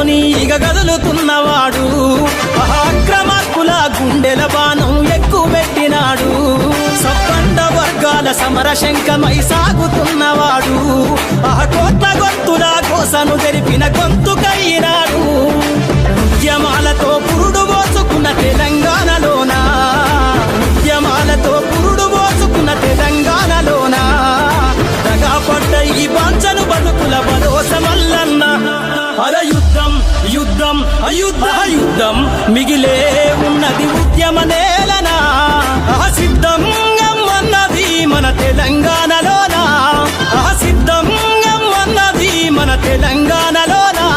తోని ఇగ గదులుతున్నవాడు అక్రమార్కుల గుండెల బాణం ఎక్కుపెట్టినాడు సబ్బండ వర్గాల సమర శంఖమై సాగుతున్నవాడు కోట్ల గొంతుల కోసను జరిపిన గొంతుకయ్యినాడు ఉద్యమాలతో పురుడు పోసుకున్న తెలంగాణలోన ఉద్యమాలతో పురుడు పోసుకున్న తెలంగాణలోన దగాపడ్డ ఈ బాంచను బతుకుల భరోసా మల్లన్న అర యుద్ధం యుద్ధం అయుద్ధ యుద్ధం మిగిలే ఉన్నది ఉద్యమ నేలనా సిద్ధంగా అన్నది మన తెలంగాణలోనా సిద్ధంగా అన్నది మన తెలంగాణలోనా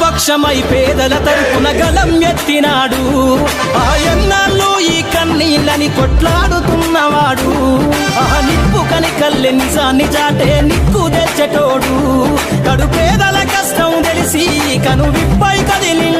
పక్షమై పేదల తరపున గలం ఎత్తినాడు ఎన్నాళ్ళు ఈ కన్నీళ్ళని కొట్లాడుతున్నవాడు నిప్పు కనికల్లె నిజాన్ని చాటే నిక్కు తెచ్చటోడు కడు పేదల కష్టం తెలిసి కను విప్పై కదిలి